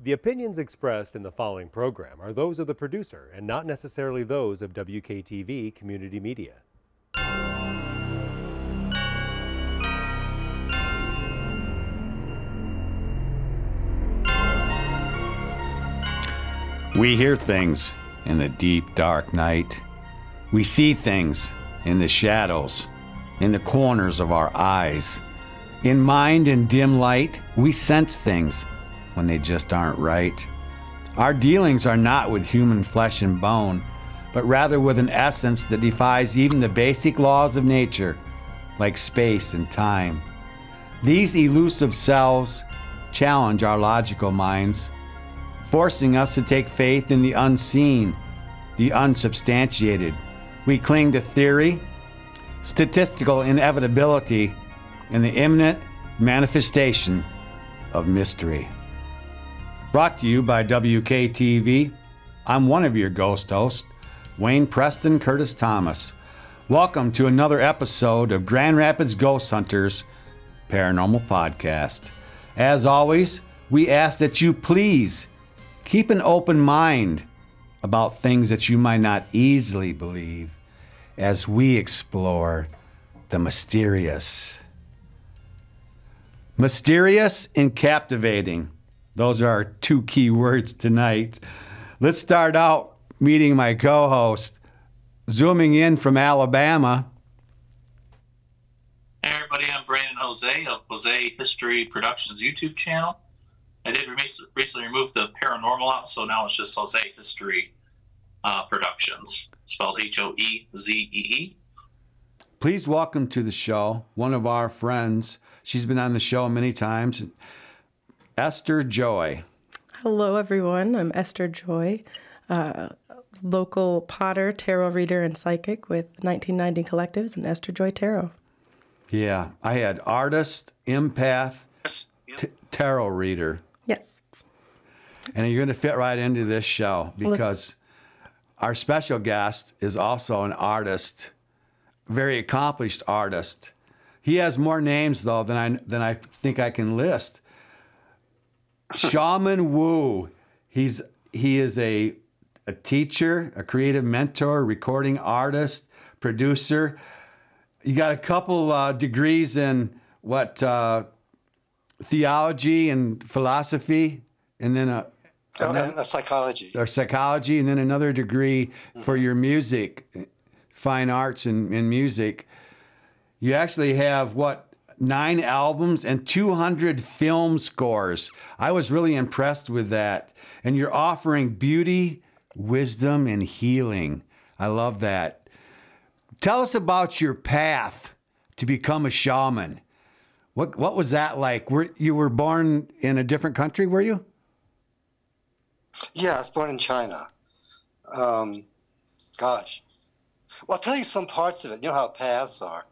The opinions expressed in the following program are those of the producer and not necessarily those of WKTV Community Media. We hear things in the deep, dark night. We see things in the shadows, in the corners of our eyes. In mind and dim light, we sense things when they just aren't right. Our dealings are not with human flesh and bone, but rather with an essence that defies even the basic laws of nature, like space and time. These elusive selves challenge our logical minds, forcing us to take faith in the unseen, the unsubstantiated. We cling to theory, statistical inevitability, and the imminent manifestation of mystery. Brought to you by WKTV, I'm one of your ghost hosts, Wayne Preston Curtis Thomas. Welcome to another episode of Grand Rapids Ghost Hunters Paranormal Podcast. As always, we ask that you please keep an open mind about things that you might not easily believe as we explore the mysterious. Mysterious and captivating. Those are our two key words tonight. Let's start out meeting my co-host, zooming in from Alabama. Hey everybody, I'm Brandon Jose of Jose History Productions YouTube channel. I did recently remove the paranormal out, so now it's just Jose History Productions, spelled H-O-E-Z-E-E. Please welcome to the show one of our friends. She's been on the show many times, Esther Joy. Hello, everyone. I'm Esther Joy, local potter, tarot reader, and psychic with 1990 Collectives and Esther Joy Tarot. Yeah, I had artist, empath, tarot reader. Yes. And you're going to fit right into this show because our special guest is also an artist, very accomplished artist. He has more names, though, than I think I can list. Shaman Wu. He is a teacher, a creative mentor, recording artist, producer. You got a couple degrees in theology and philosophy, and then psychology. Or psychology, and then another degree for your music, fine arts and music. You actually have, 9 albums and 200 film scores. I was really impressed with that. And you're offering beauty, wisdom, and healing. I love that. Tell us about your path to become a shaman. What was that like? You were born in a different country, were you? Yeah, I was born in China. Gosh. Well, I'll tell you some parts of it. You know how paths are.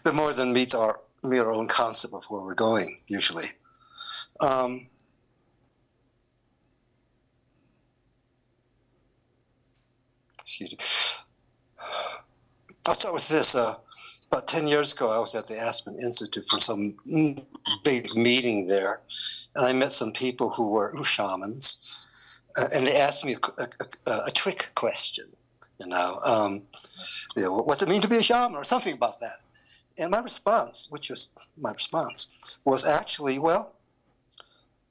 They're more than meet our own concept of where we're going, usually. Excuse me. I'll start with this. About 10 years ago, I was at the Aspen Institute for some big meeting there, and I met some people who were shamans, and they asked me a trick question, what's it mean to be a shaman, or something about that. And my response, was actually, well,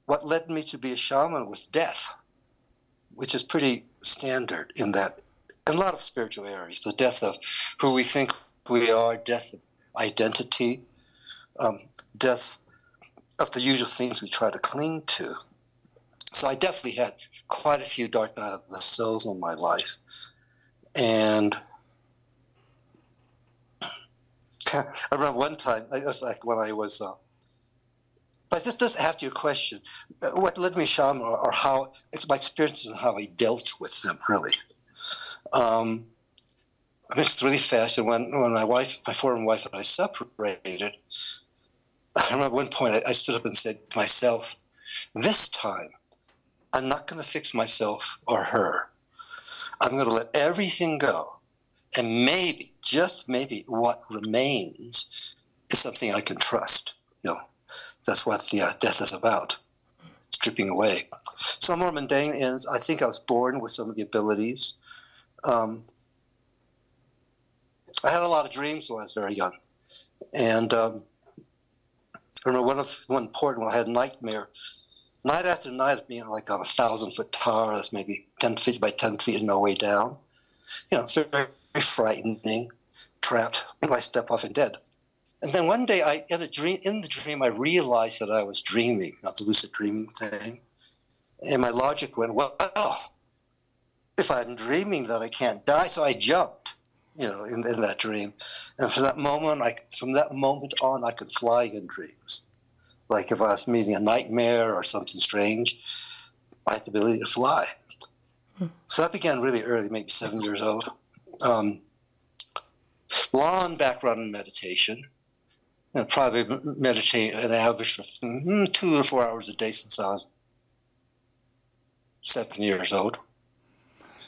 what led me to be a shaman was death, which is pretty standard in a lot of spiritual areas, the death of who we think we are, death of identity, death of the usual things we try to cling to. So I definitely had quite a few dark night of the souls in my life. And I remember one time, it was like when I was, but this does have your question. What led me to shaman, or how, it's my experiences and how I dealt with them, really. It's really fast. And when my former wife and I separated, I remember at one point I stood up and said to myself, this time, I'm not going to fix myself or her. I'm going to let everything go. And maybe, just maybe, what remains is something I can trust. That's what the death is about, stripping away. So more mundane ends. I think I was born with some of the abilities. I had a lot of dreams when I was very young. And I remember one important one, I had a nightmare. Night after night of being like on a 1,000-foot tower that's maybe 10 feet by 10 feet and no way down. It's very, very frightening, trapped. I step off and dead. And then one day in the dream, I realized that I was dreaming, not the lucid dreaming thing. And my logic went, well, if I'm dreaming, then I can't die. So I jumped, in that dream. And from that moment on, I could fly in dreams. Like if I was meeting a nightmare or something strange, I had the ability to fly. So that began really early, maybe 7 years old. Long background in meditation. Probably meditate an average of 2 to 4 hours a day since I was 7 years old.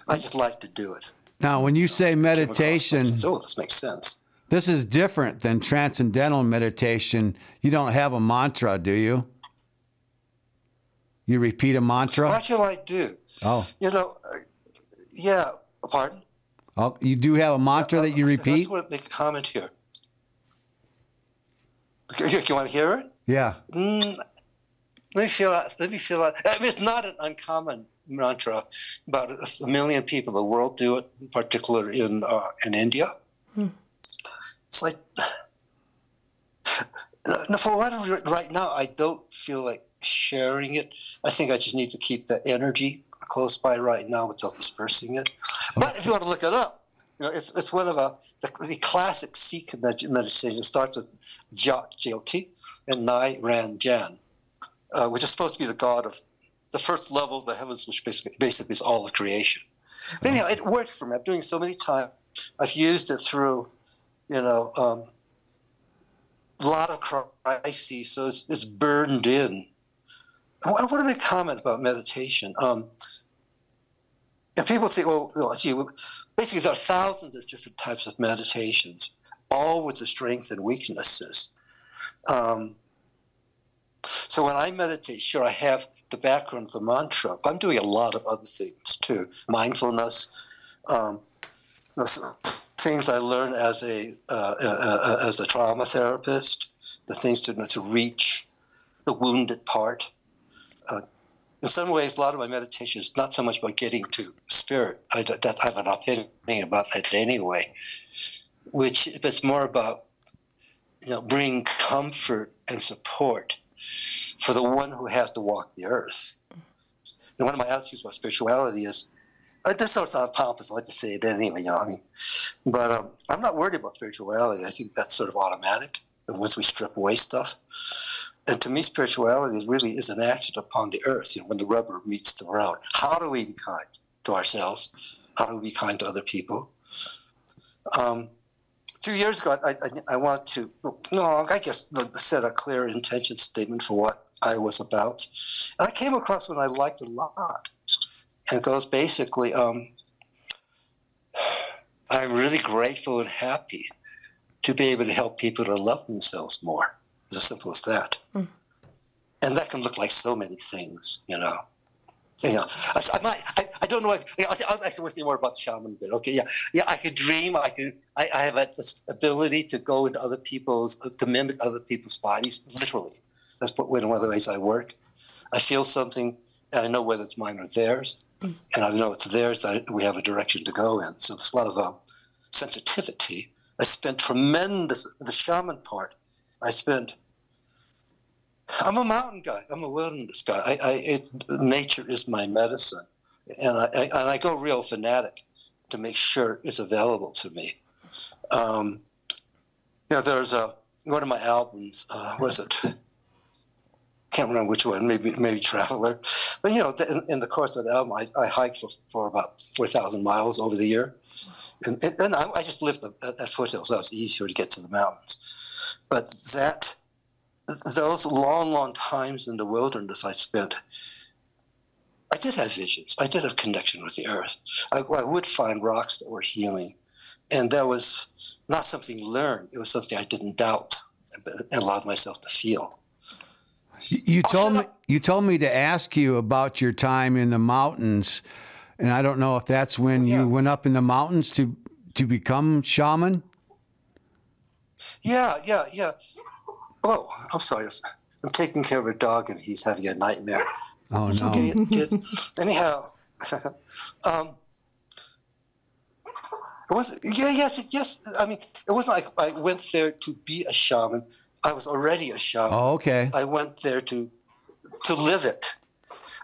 I just like to do it. Now, when you say meditation, oh, this makes sense. This is different than transcendental meditation. You don't have a mantra, do you? You repeat a mantra? Actually, I do. Oh. Yeah, pardon? Oh, you do have a mantra that you repeat? I just want to make a comment here. You want to hear it? Yeah. Let me feel that. I mean, it's not an uncommon mantra. About 1 million people in the world do it, in particular in India. It's like, for whatever, right now, I don't feel like sharing it. I think I just need to keep that energy close by right now without dispersing it. But if you want to look it up, it's one of the classic Sikh meditation. It starts with Jat Jyoti and Nai Ran Jan, which is supposed to be the god of the first level of the heavens, which basically is all of creation. But anyhow, it works for me. I'm doing it so many times. I've used it through, a lot of crises, so it's burned in. I want to make a comment about meditation. And people think, basically there are thousands of different types of meditations, all with the strengths and weaknesses. So when I meditate, sure, I have the background of the mantra, but I'm doing a lot of other things too. Mindfulness, things I learned as a trauma therapist, the things to reach the wounded part. In some ways, a lot of my meditation is not so much about getting to spirit. I have an opinion about that anyway, which it's more about bringing comfort and support for the one who has to walk the earth. And one of my attitudes about spirituality is, this sounds pompous, I like to say it anyway, but I'm not worried about spirituality. I think that's sort of automatic once we strip away stuff. And to me, spirituality is an action upon the earth, when the rubber meets the road. How do we be kind to ourselves? How do we be kind to other people? 2 years ago, I wanted to, set a clear intention statement for what I was about. And I came across one I liked a lot. And it goes basically, I'm really grateful and happy to be able to help people to love themselves more. It's as simple as that. And that can look like so many things, I don't know. I'll actually want to hear more about the shaman a bit. Okay, yeah. I could dream. I have this ability to go into to mimic other people's bodies, literally. That's one of the ways I work. I feel something, and I know whether it's mine or theirs, and I know it's theirs that we have a direction to go in. So there's a lot of sensitivity. I spent the shaman part. I'm a mountain guy. I'm a wilderness guy. Nature is my medicine, and I go real fanatic to make sure it's available to me. There's one of my albums. Was it? Can't remember which one. Maybe Traveler. But in the course of the album, I hiked for about 4,000 miles over the year, and I just lived at foothills, so it was easier to get to the mountains. But those long times in the wilderness I spent, I did have visions. I did have connection with the earth. I would find rocks that were healing. And that was not something learned. It was something I didn't doubt and allowed myself to feel. You told me to ask you about your time in the mountains, and I don't know if that's when you went up in the mountains to become shaman. Yeah. Oh, I'm sorry. I'm taking care of a dog, and he's having a nightmare. Oh, it's no. Okay, kid. Anyhow, yes. I mean, it wasn't like I went there to be a shaman. I was already a shaman. Oh, okay. I went there to live it.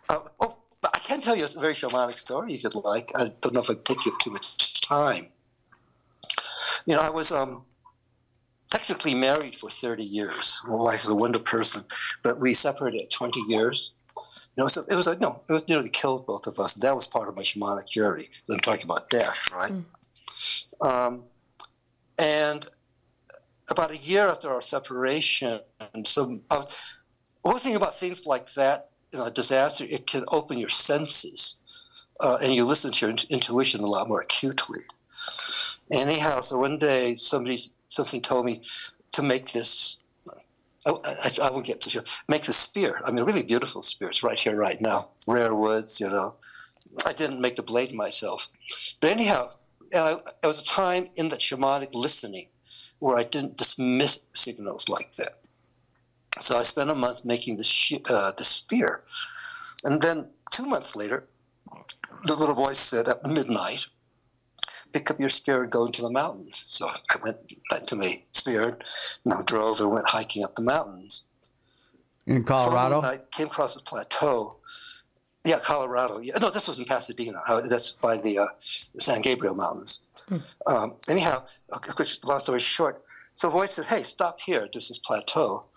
But I can tell you a very shamanic story if you'd like. I don't know if I'd take you up too much time. I was technically married for 30 years. My wife is a wonderful person, but we separated at 20 years. So it was nearly killed both of us. That was part of my shamanic journey. I'm talking about death, right? And about a year after our separation, one thing about things like that, a disaster, it can open your senses, and you listen to your intuition a lot more acutely. Anyhow, so one day something told me to make this. I won't get to show. Make the spear. I mean, a really beautiful spear. It's right here, right now. Rare woods, I didn't make the blade myself, but anyhow, there was a time in that shamanic listening where I didn't dismiss signals like that. So I spent a month making the spear, and then 2 months later, the little voice said at midnight, "Pick up your spear and go into the mountains." So I went back to my spear, drove and went hiking up the mountains. In Colorado? I came across this plateau. Yeah, Colorado. Yeah. No, this was in Pasadena. That's by the San Gabriel Mountains. Anyhow, a quick long story short. So a voice said, "Hey, stop here. There's this plateau."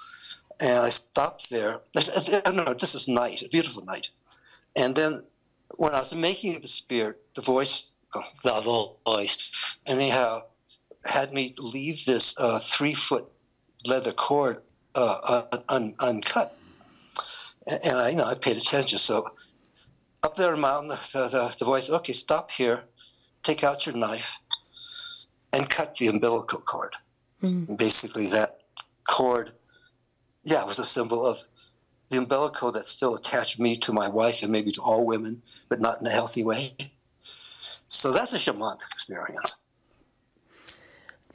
And I stopped there. No, this is night, a beautiful night. And then when I was making the spear, the voice, anyhow, had me leave this 3-foot leather cord uncut. And I paid attention. So up there on the mountain, the voice, "Okay, stop here, take out your knife, and cut the umbilical cord." And basically that cord, was a symbol of the umbilical that still attached me to my wife and maybe to all women, but not in a healthy way. So that's a shamanic experience.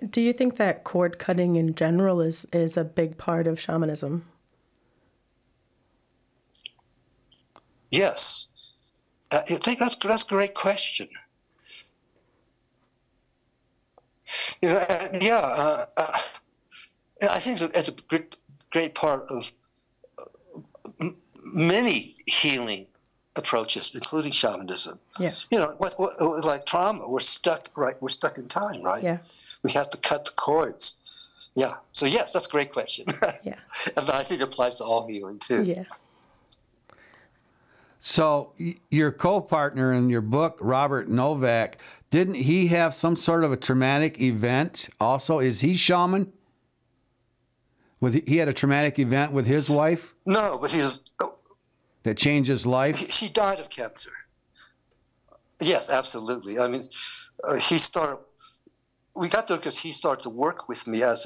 Do you think that cord cutting in general is a big part of shamanism? Yes. I think that's a great question. I think it's a great part of many healing approaches, including shamanism. Yeah. What like trauma, we're stuck in time, right? Yeah. We have to cut the cords. Yeah. So yes, that's a great question. Yeah. And I think it applies to all healing too. Yeah. So your co-partner in your book, Robert Novak, didn't he have some sort of a traumatic event also? Is he shaman? He had a traumatic event with his wife? No, but that changed his life? She died of cancer. Yes, absolutely. I mean, we got there because he started to work with me as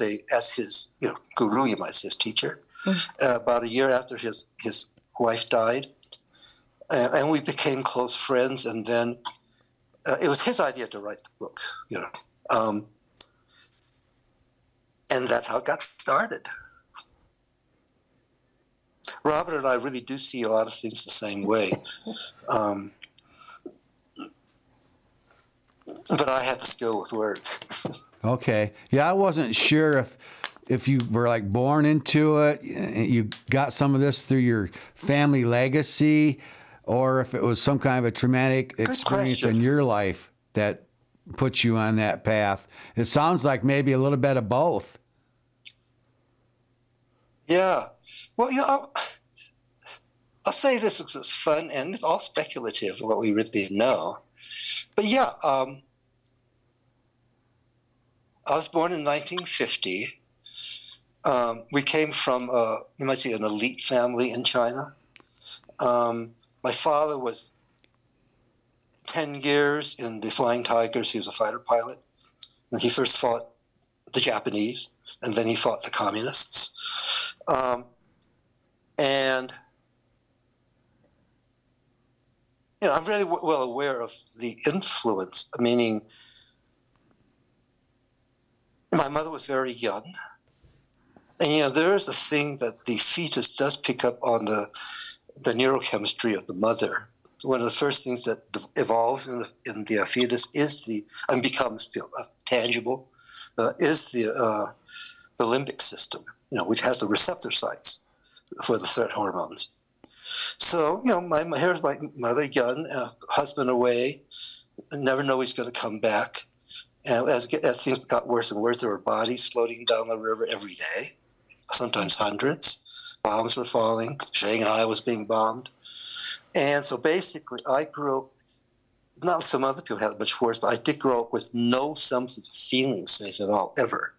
his guru, you might say, his teacher. About a year after his wife died. And we became close friends, and then it was his idea to write the book, and that's how it got started. Robert and I really do see a lot of things the same way, but I had the skill with words. Okay, yeah, I wasn't sure if you were like born into it, you got some of this through your family legacy, or if it was some kind of a traumatic experience in your life that put you on that path. It sounds like maybe a little bit of both. Yeah. Well, I'll say this because it's fun and it's all speculative, what we really know. But yeah, I was born in 1950. We came from, you might say, an elite family in China. My father was 10 years in the Flying Tigers. He was a fighter pilot. And he first fought the Japanese, and then he fought the communists. And I'm really well aware of the influence, meaning my mother was very young. And there is a thing that the fetus does pick up on the neurochemistry of the mother. One of the first things that evolves in the fetus is and becomes tangible is the limbic system, which has the receptor sites for the threat hormones. So, here's my mother, young, husband away, never know he's going to come back. And as things got worse and worse, there were bodies floating down the river every day, sometimes hundreds. Bombs were falling. Shanghai was being bombed. And so basically, I grew up, not some other people had it much worse, but I did grow up with no semblance of feeling safe at all, ever.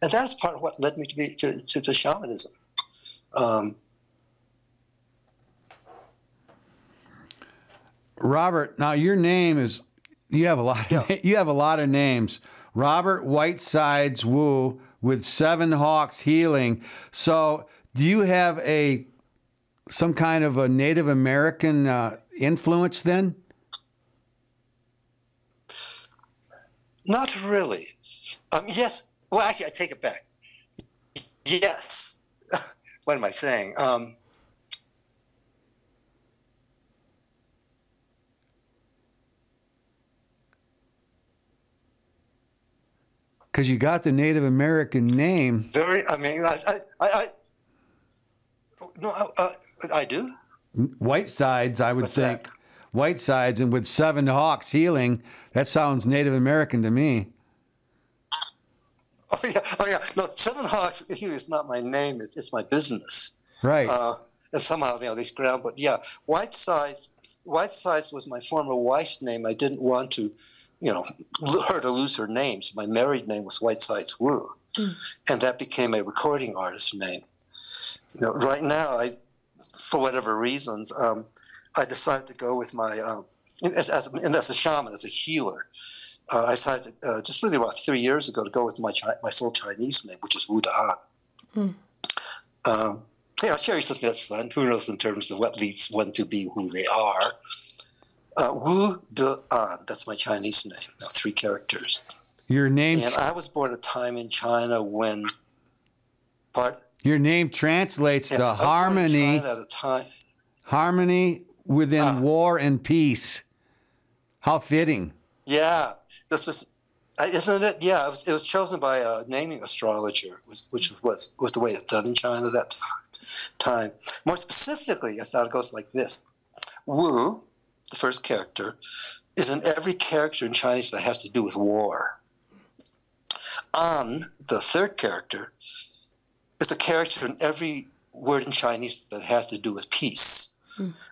And that's part of what led me to shamanism. Robert, now your name is, you have a lot of names. Robert Whitesides Wu with Seven Hawks Healing. So do you have some kind of a Native American influence then? Not really. Yes. Well, actually, I take it back. Yes. What am I saying? Because you got the Native American name. I do. Whitesides, I would What's think. that? Whitesides, and with Seven Hawks Healing, that sounds Native American to me. Oh yeah. No, Seven Hawks Healing is not my name. It's my business. Right. And somehow they scrambled. But yeah, Whitesides was my former wife's name. I didn't want to, her to lose her name. So my married name was Whitesides Wu, and that became a recording artist name. Right now, for whatever reasons, I decided to go with my as a shaman, as a healer. I decided just really about 3 years ago to go with my full Chinese name, which is Wu De'an. I'll share you something that's fun. Who knows in terms of what leads one to be who they are. Wu De'an, that's my Chinese name. Now 3 characters. Your name. And I was born at a time in China when. Pardon? Your name translates to I was harmony. born in China at a time. Harmony within war and peace. How fitting. Yeah, this was, isn't it? Yeah, it was chosen by a naming astrologer, which was the way it's done in China that time. More specifically, I thought it goes like this: Wu, the first character, is in every character in Chinese that has to do with war. An, the third character, is a character in every word in Chinese that has to do with peace.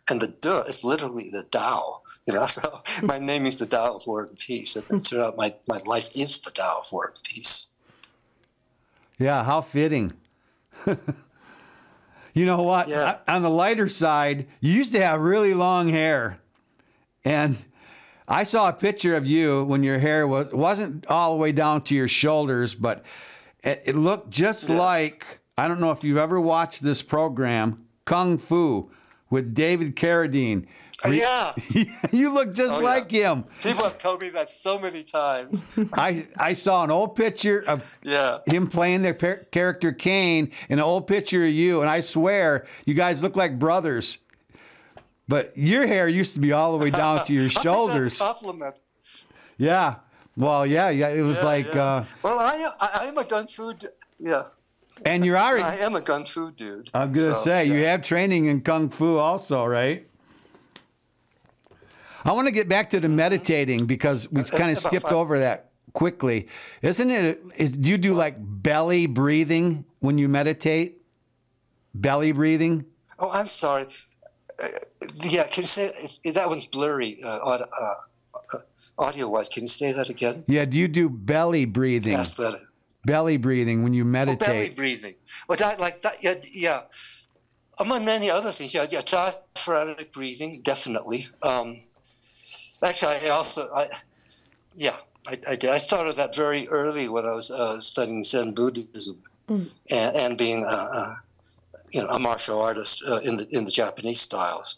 And the De is literally the Tao. So my name is the Tao of War and Peace. And it turned out my life is the Tao of War and Peace. Yeah, how fitting. You know what? Yeah. On the lighter side, you used to have really long hair. And I saw a picture of you when your hair wasn't all the way down to your shoulders, but it looked just like, I don't know if you've ever watched this program, Kung Fu with David Carradine. Yeah. You look just like him. People have told me that so many times. I saw an old picture of him playing the character Kane and an old picture of you, and I swear you guys look like brothers. But your hair used to be all the way down to your shoulders. I'll take that compliment. Yeah. Well, yeah. It was like. Well, I am a gun fu. Yeah. And you're already. I am a gun fu dude. I'm gonna say you have training in kung fu also, right? I want to get back to the meditating because we kind of skipped over that quickly. Isn't it? Do you do like belly breathing when you meditate? Belly breathing? Oh, I'm sorry. Yeah, can you say that one's blurry audio-wise? Can you say that again? Yeah. Do you do belly breathing? Yes, that. Belly breathing when you meditate. Belly breathing. Well, like that. Yeah. Among many other things, diaphragmatic breathing, definitely. Actually, I did. I started that very early when I was studying Zen Buddhism and being a martial artist in the Japanese styles.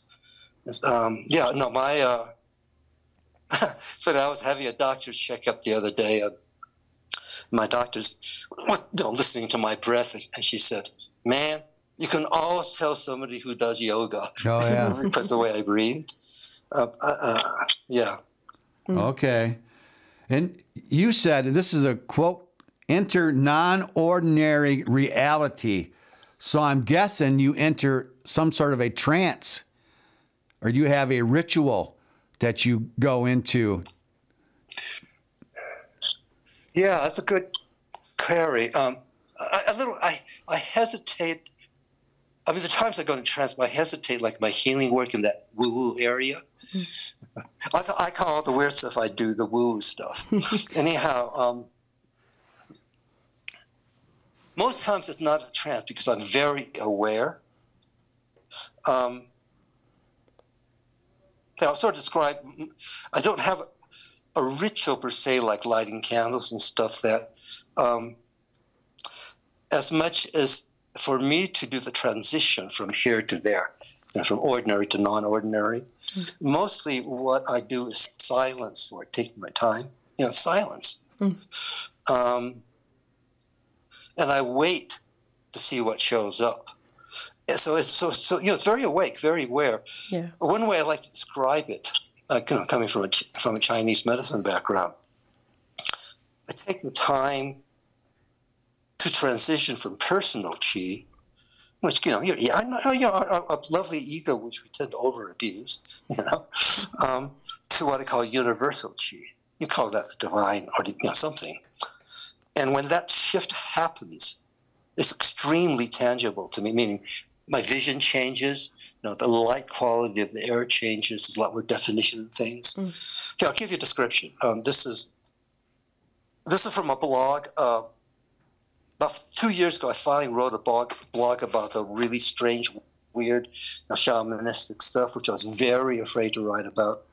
Yeah, no, my so I was having a doctor's checkup the other day. My doctor's listening to my breath, and she said, "Man, you can always tell somebody who does yoga because of the way I breathed." Yeah. Okay. And you said, this is a quote, enter non-ordinary reality. So I'm guessing you enter some sort of a trance, or do you have a ritual that you go into? Yeah, that's a good query. I hesitate. I mean, the times I go into trance, I hesitate, like my healing work in that woo-woo area. I call all the weird stuff I do the woo stuff. Anyhow, most times it's not a trance because I'm very aware. I'll sort of describe, I don't have a ritual per se, like lighting candles and stuff that, as much as for me to do the transition from here to there, from ordinary to non-ordinary, mostly what I do is silence for it, taking my time, silence. And I wait to see what shows up. So it's very awake, very aware. Yeah. One way I like to describe it, coming from a Chinese medicine background, I take the time to transition from personal qi, which I know, our lovely ego, which we tend to over abuse, to what I call universal qi. You call that the divine or something. And when that shift happens, it's extremely tangible to me, meaning my vision changes, the light quality of the air changes, there's a lot more definition in things. Here, I'll give you a description. This is from a blog. About 2 years ago, I finally wrote a blog about the really strange, weird, shamanistic stuff, which I was very afraid to write about,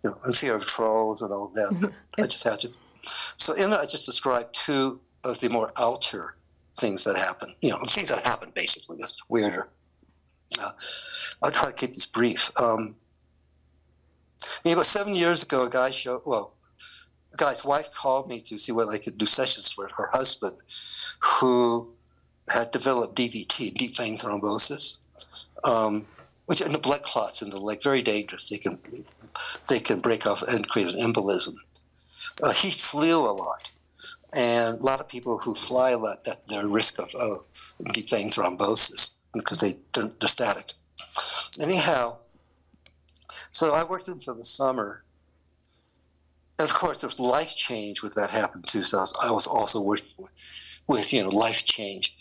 and fear of trolls and all that. I just had to. So in it, I just described two of the more outer things that happen. Things that happen, basically. That's weirder. I'll try to keep this brief. About 7 years ago, a guy's wife called me to see whether I could do sessions for her husband, who had developed DVT, deep vein thrombosis, which are blood clots in the leg, very dangerous. They can break off and create an embolism. He flew a lot, and a lot of people who fly a lot, they're at risk of deep vein thrombosis because they're static. Anyhow, so I worked with him for the summer. And of course, there was life change with that happened too. So I was also working with life change.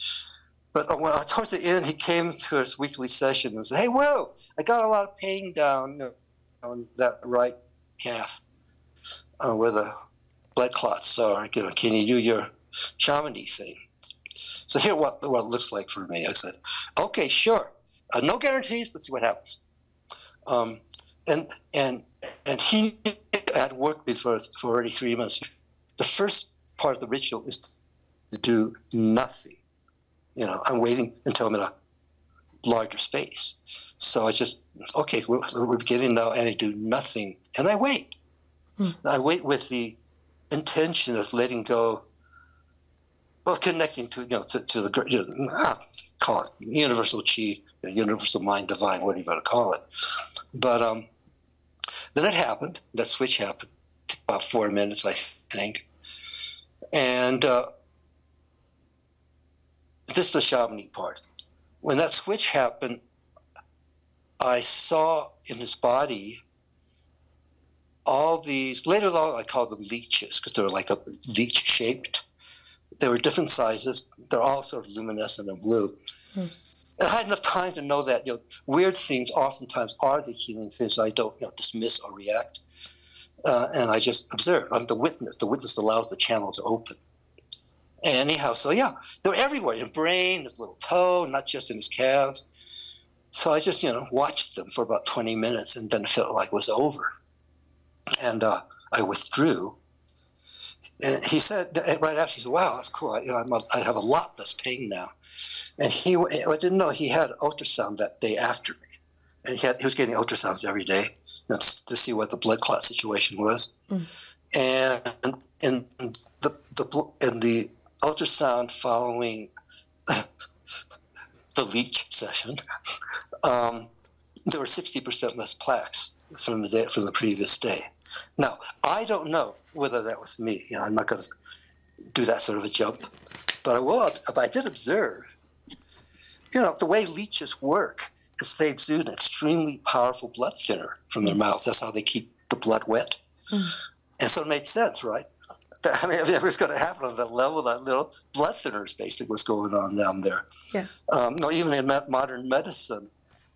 But towards the end, he came to his weekly session and said, "Hey, whoa, I got a lot of pain down on that right calf where the blood clots are. Can you do your shamanic thing?" So here, what it looks like for me. I said, "Okay, sure. No guarantees. Let's see what happens." And he had worked with for already 3 months. The first part of the ritual is to do nothing. I'm waiting until I'm in a larger space. So I just, we're beginning now, and I do nothing, and I wait. I wait with the intention of letting go, connecting to the call it universal qi, universal mind, divine, whatever you want to call it. But then it happened. That switch happened. It took about 4 minutes, I think. And this is the shamanic part. When that switch happened, I saw in his body all these, later on I called them leeches because they were like a leech shaped. They were different sizes. They're all sort of luminescent and blue. And I had enough time to know that weird things oftentimes are the healing things. I don't dismiss or react, and I just observe. I'm the witness. The witness allows the channel to open. And anyhow, so yeah, they were everywhere in brain, his little toe, not just in his calves. So I just watched them for about 20 minutes, and then it felt like it was over. And I withdrew. And he said right after, he said, "Wow, that's cool. I have a lot less pain now." And I didn't know he had ultrasound that day after me, and he was getting ultrasounds every day, you know, to see what the blood clot situation was. And in the ultrasound following the leach session, there were 60% less plaques from the previous day. Now, I don't know whether that was me. You know, I'm not going to do that sort of a jump, but I did observe, you know, the way leeches work is they exude an extremely powerful blood thinner from their mouth. That's how they keep the blood wet. And so it made sense, right? I mean, if it was going to happen on that level, that little blood thinner is basically what's going on down there. Yeah. No, even in modern medicine,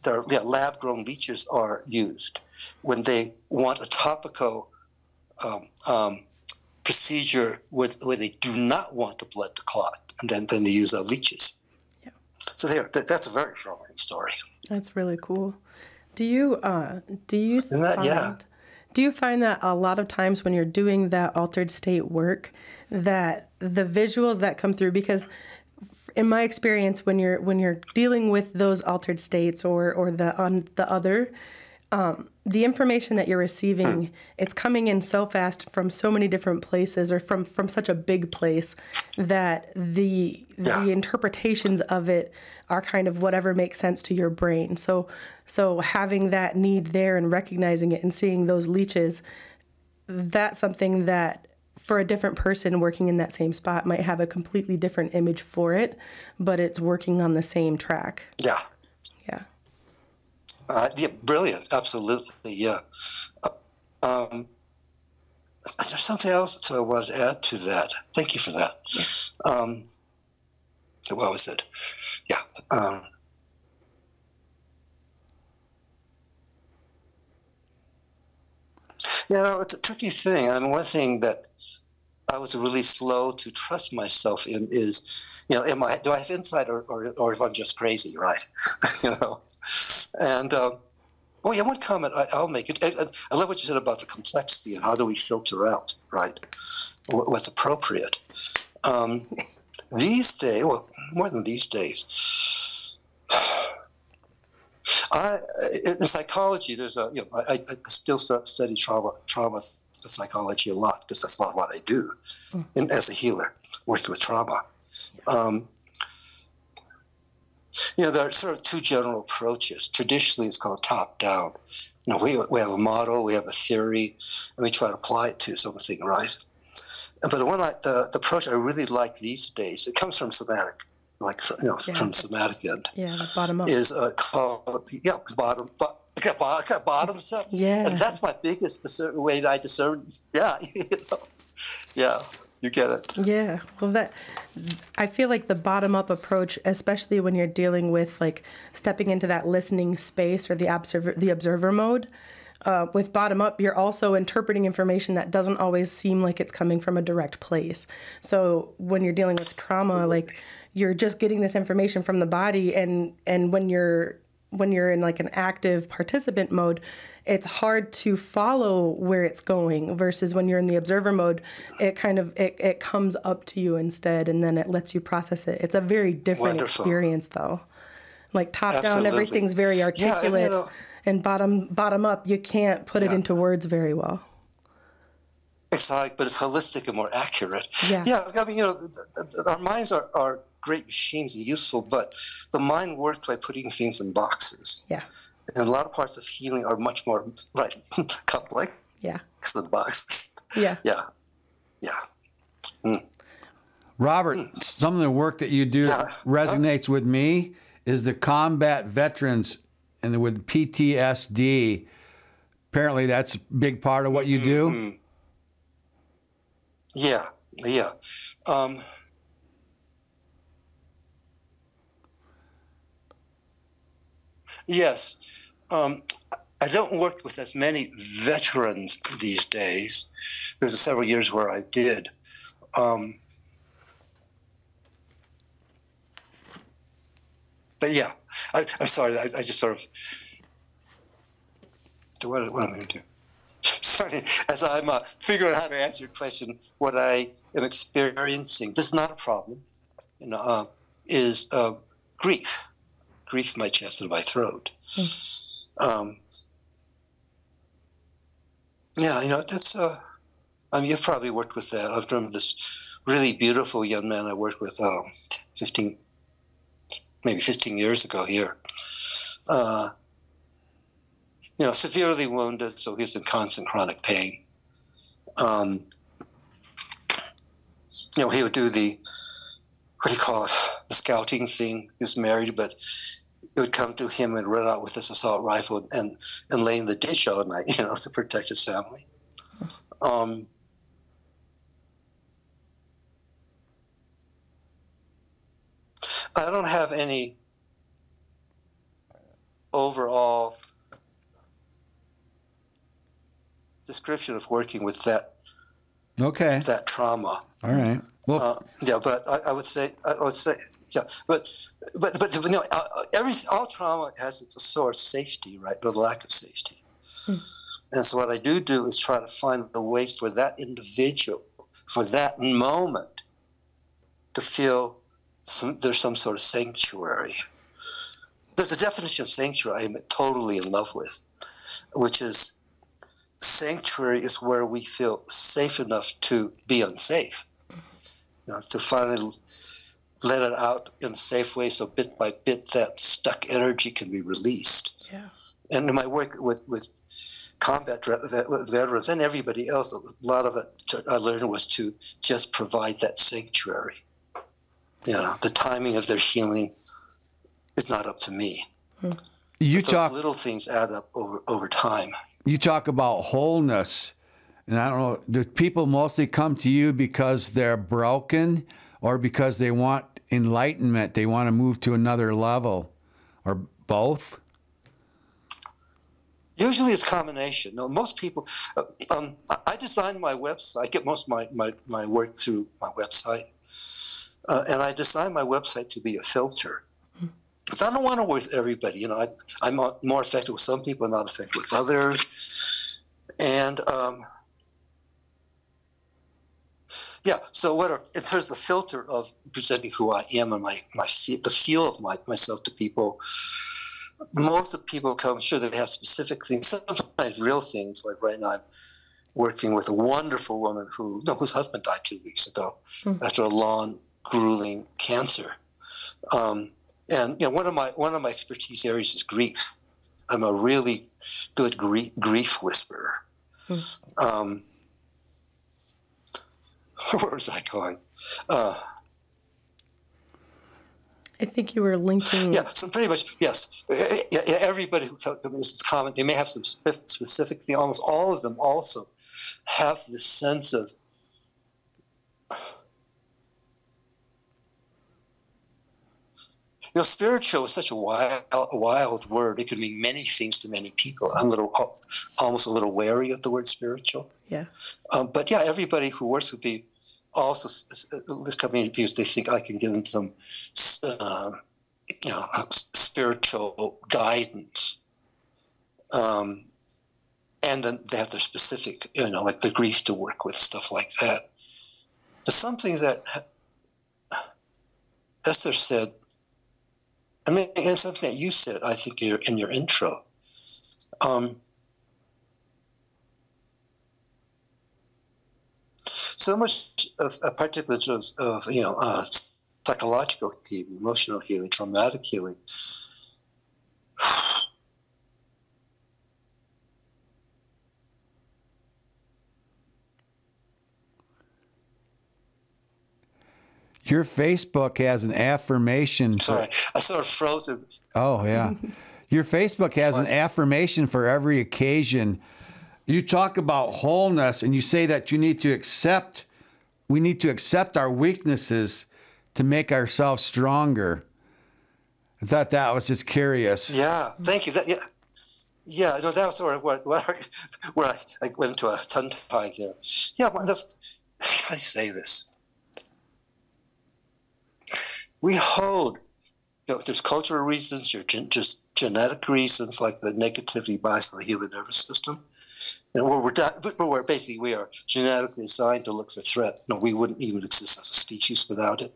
lab-grown leeches are used when they want a topical procedure where they do not want the blood to clot, and then they use leeches. Yeah. So that's a very shocking story. That's really cool. Do you find that a lot of times when you're doing that altered state work, that the visuals that come through, because in my experience, when you're dealing with those altered states or the information that you're receiving, it's coming in so fast from so many different places, or from such a big place, that the interpretations of it are kind of whatever makes sense to your brain. So having that need there and recognizing it and seeing those leeches, that's something that for a different person working in that same spot might have a completely different image for it, but it's working on the same track. Yeah. Yeah. Yeah, brilliant. Absolutely, yeah. There's something else I wanted to add to that. Thank you for that. What was it? Yeah. You know, it's a tricky thing. I mean, one thing that I was really slow to trust myself in is, you know, do I have insight or if I'm just crazy, right? You know? And, one comment I'll make. I love what you said about the complexity and how do we filter out, right, what's appropriate. These days, well, more than these days, in psychology, there's I still study trauma psychology a lot because that's a lot of what I do as a healer, working with trauma. There are sort of two general approaches. Traditionally, it's called top-down. You know, we have a model, we have a theory, and we try to apply it to something, right? But the approach I really like these days, it comes from somatic, from the somatic end. Yeah, the bottom up. Is called bottoms up. Yeah. And that's my biggest way that I discern. Yeah, yeah. You get it. Yeah. Well, I feel like the bottom-up approach, especially when you're dealing with like stepping into that listening space or the observer mode, with bottom-up, you're also interpreting information that doesn't always seem like it's coming from a direct place. So when you're dealing with trauma, like you're just getting this information from the body, and when you're in like an active participant mode, it's hard to follow where it's going, versus when you're in the observer mode, it kind of it comes up to you instead, and then it lets you process it. It's a very different experience though. Like top down, everything's very articulate, and bottom up, you can't put it into words very well. Exactly, but it's holistic and more accurate. Yeah. I mean, our minds are great machines and useful, but the mind works by putting things in boxes. Yeah. And a lot of parts of healing are much more complex than boxes. Yeah. Yeah. Yeah. Robert, some of the work that you do resonates with me is the combat veterans and with PTSD. Apparently that's a big part of what you do. Yeah. Yes. I don't work with as many veterans these days. There's several years where I did. But yeah, I'm sorry. I just sort of. What am I going to do? It's funny, as I'm figuring out how to answer your question, what I am experiencing, this is not a problem, is grief in my chest and my throat. Yeah, that's, you've probably worked with that. I remember this really beautiful young man I worked with, 15 years ago here. Severely wounded, so he's in constant chronic pain. He would do the, what do you call it, the scouting thing. He was married, but it would come to him and run out with this assault rifle and lay in the ditch all night, to protect his family. I don't have any overall description of working with that trauma. All right. Well, but I would say, yeah, but all trauma has its source, safety, right, or the lack of safety. And so what I do is try to find the ways for that individual, for that moment, to feel there's some sort of sanctuary. There's a definition of sanctuary I'm totally in love with, which is sanctuary is where we feel safe enough to be unsafe. To finally let it out in a safe way, so bit by bit that stuck energy can be released. Yeah. And in my work with combat veterans and everybody else, a lot of it I learned was to just provide that sanctuary. The timing of their healing is not up to me. Those little things add up over time. You talk about wholeness. And I don't know, do people mostly come to you because they're broken or because they want enlightenment, they want to move to another level, or both? Usually it's a combination. No, most people, I design my website. I get most of my work through my website. And I design my website to be a filter. Because I don't want to work with everybody. I'm more effective with some people, not effective with others. And so in terms of the filter of presenting who I am and the feel of myself to people, most of the people come, sure, they have specific things, sometimes real things. Like right now I'm working with a wonderful woman whose husband died 2 weeks ago after a long, grueling cancer. And one of my expertise areas is grief. I'm a really good grief whisperer. Where was I going? I think you were linking. Yeah, so pretty much, yes. Everybody who comes to comment, they may have some specific thing. Almost all of them also have this sense of spiritual is such a wild word. It could mean many things to many people. I'm almost a little wary of the word spiritual. Yeah. But yeah, everybody who works with me also this community, because they think I can give them some, spiritual guidance. And then they have their specific, like the grief to work with, stuff like that. There's something that Esther said. And something that you said, I think, in your intro. So much of particularly of psychological healing, emotional healing, traumatic healing. Your Facebook has an affirmation. Sorry, I sort of froze. Oh, yeah. Your Facebook has an affirmation for every occasion. You talk about wholeness, and you say that we need to accept our weaknesses to make ourselves stronger. I thought that was just curious. Yeah, thank you. That was sort of where I went into a tongue-tie there. Yeah, how do I say this? We hold, there's cultural reasons, just genetic reasons, like the negativity bias of the human nervous system. Where basically we are genetically assigned to look for threat. We wouldn't even exist as a species without it.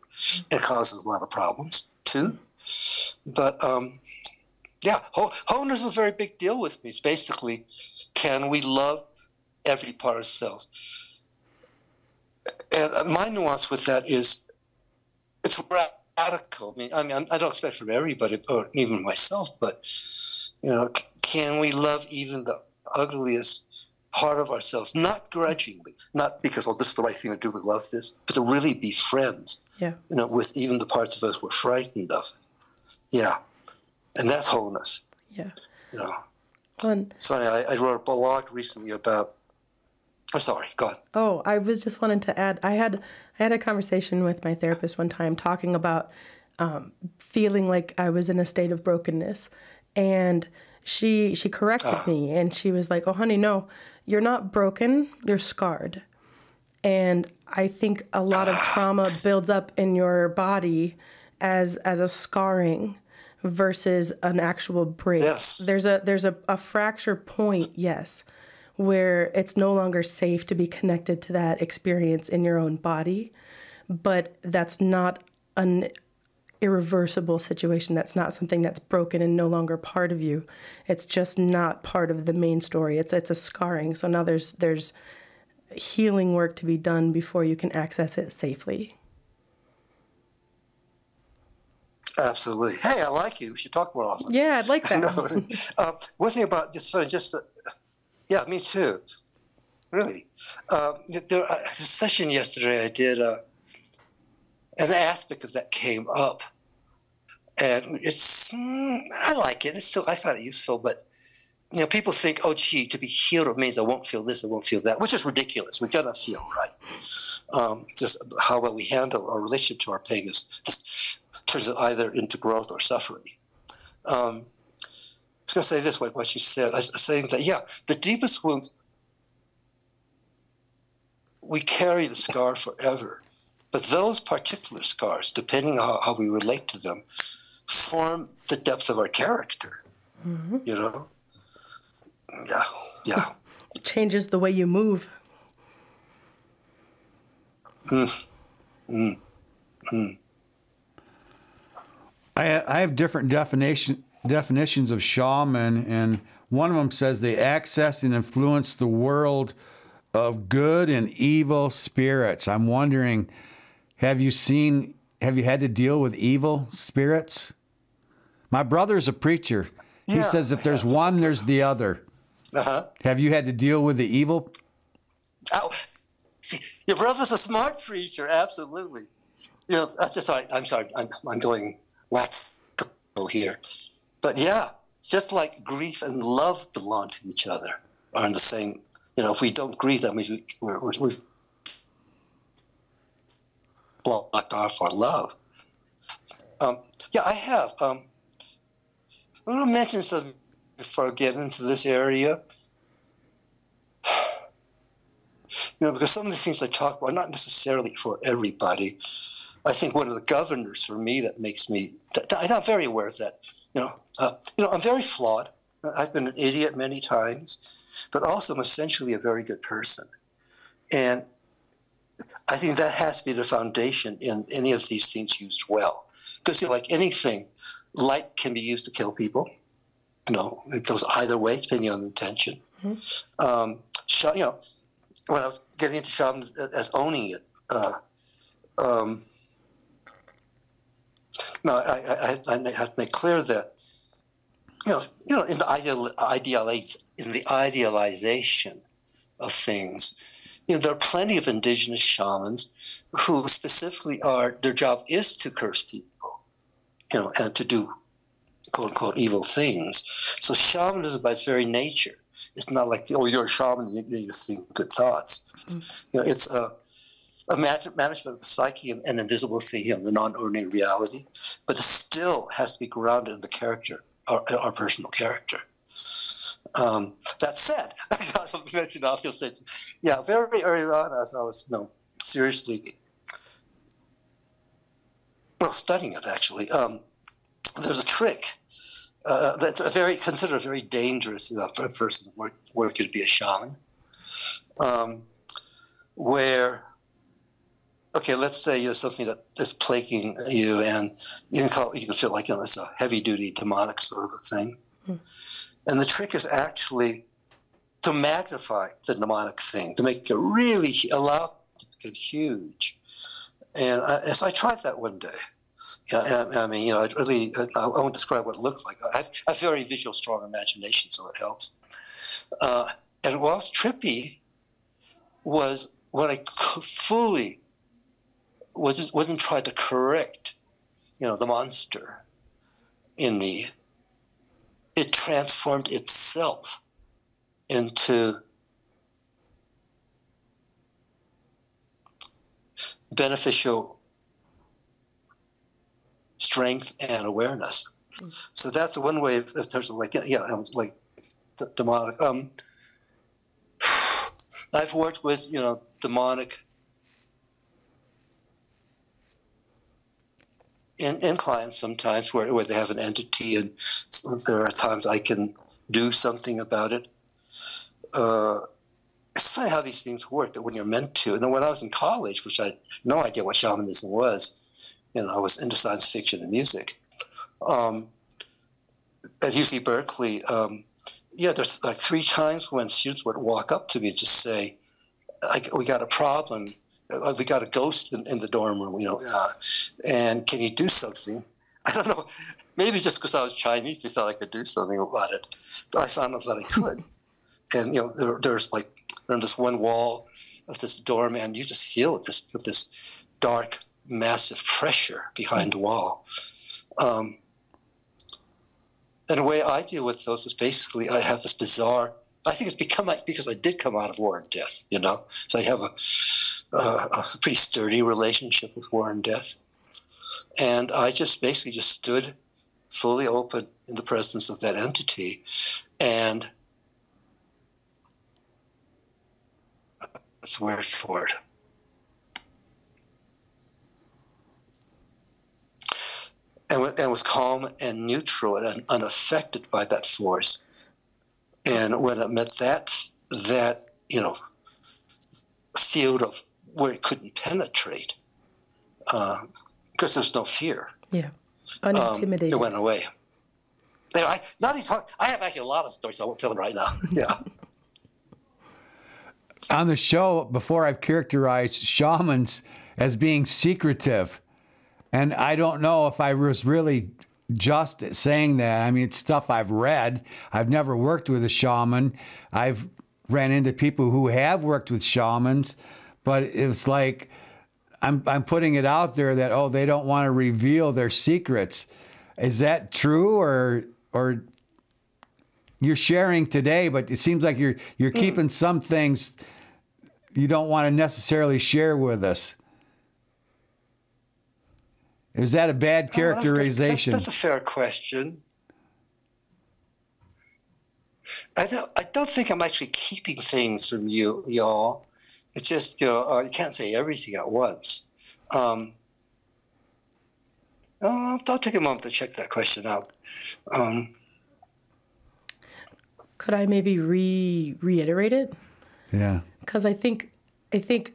It causes a lot of problems. 2, But yeah, wholeness is a very big deal with me. It's basically, can we love every part of ourselves? And my nuance with that is, it's radical. I mean, I don't expect from everybody, or even myself, but can we love even the ugliest part of ourselves, not grudgingly, not because, oh, this is the right thing to do to love this, but to really be friends, with even the parts of us we're frightened of. Yeah. And that's wholeness. Yeah. Sorry, I wrote a blog recently about, oh, sorry, go on. Oh, I was just wanting to add, I had a conversation with my therapist one time talking about feeling like I was in a state of brokenness. And she corrected me, and she was like, oh, honey, no, you're not broken, you're scarred. And I think a lot of trauma builds up in your body as a scarring versus an actual break. Yes. There's a fracture point, yes, where it's no longer safe to be connected to that experience in your own body, but that's not an irreversible situation. That's not something that's broken and no longer part of you. It's just not part of the main story. It's a scarring. So now there's healing work to be done before you can access it safely. Absolutely. Hey, I like you. We should talk more often. Yeah, I'd like that. One thing about yeah, me too. Really. The session yesterday I did, an aspect of that came up. And I like it. I find it useful, but people think, oh, gee, to be healed means I won't feel this, I won't feel that, which is ridiculous. We're gonna feel, right? Just how well we handle our relationship to our pain turns it either into growth or suffering. I was going to say this, what you said. I was saying that, yeah, the deepest wounds, we carry the scar forever. But those particular scars, depending on how we relate to them, form the depth of our character. Mm-hmm. Yeah. It changes the way you move. I have different definitions of shaman, and one of them says they access and influence the world of good and evil spirits. I'm wondering, have you had to deal with evil spirits? My brother's a preacher. He says if there's one, there's the other. Uh-huh. Have you had to deal with the evil? Oh, see, your brother's a smart preacher, absolutely. I'm sorry, I'm going wacko here. But yeah, just like grief and love belong to each other, are in the same, if we don't grieve, that means we're blocked off our love. Yeah, I have. I'm going to mention something before I get into this area. Because some of the things I talk about are not necessarily for everybody. I think one of the governors for me that makes me, I'm very aware of that. I'm very flawed. I've been an idiot many times, but also I'm essentially a very good person. And I think that has to be the foundation in any of these things used well. Because like anything, light can be used to kill people. It goes either way depending on the intention. Mm-hmm. When I was getting into shamanism as owning it, no, I have to make clear that in the idealization of things, there are plenty of indigenous shamans who specifically their job is to curse people, and to do quote unquote evil things. So shamanism by its very nature, it's not like you're a shaman, you think good thoughts. Mm-hmm. It's a management of the psyche and invisible thing, the non-ordinary reality, but it still has to be grounded in the character, our personal character. That said, I got to mention, very early on, as I was seriously studying it actually, there's a trick that's considered very dangerous for a person working to be a shaman, where okay, let's say you have something that is plaguing you, and you can feel like it's a heavy-duty demonic sort of a thing. And the trick is actually to magnify the demonic thing, to make it really allow it to get huge. And so I tried that one day. Yeah, I mean, I won't describe what it looked like. I have very visual, strong imagination, so it helps. And what was trippy was when I fully wasn't trying to correct, the monster in me. It transformed itself into beneficial strength and awareness. So that's one way in terms of like demonic. I've worked with demonic in clients sometimes where they have an entity, and there are times I can do something about it. It's funny how these things work, that when you're meant to. And then when I was in college, which I had no idea what shamanism was, I was into science fiction and music. At UC Berkeley, there's like 3 times when students would walk up to me and just say, we got a problem. We got a ghost in the dorm room, and can you do something? I don't know. Maybe just because I was Chinese, they thought I could do something about it. But I found out that I could. And, there's like on this one wall of this dorm, and you just feel it, this dark, massive pressure behind the wall. And the way I deal with those is basically I have this bizarre, I think it's become because I did come out of war and death, So I have a pretty sturdy relationship with war and death. And I just basically just stood fully open in the presence of that entity. And that's the word for it. And was calm and neutral and unaffected by that force. And when it met that field of where it couldn't penetrate, because there's no fear. Yeah, unintimidated. It went away. Anyway, I have actually a lot of stories, so I won't tell them right now. Yeah. On the show, before, I've characterized shamans as being secretive. And I don't know if I was really just saying that. I mean, it's stuff I've read. I've never worked with a shaman. I've ran into people who have worked with shamans, but it's like I'm putting it out there that, they don't want to reveal their secrets. Is that true, or you're sharing today, but it seems like you're keeping some things you don't want to necessarily share with us? Is that a bad characterization? That's a fair question. I don't think I'm actually keeping things from y'all. It's just, you can't say everything at once. I'll take a moment to check that question out. Could I maybe reiterate it? Yeah. Because I think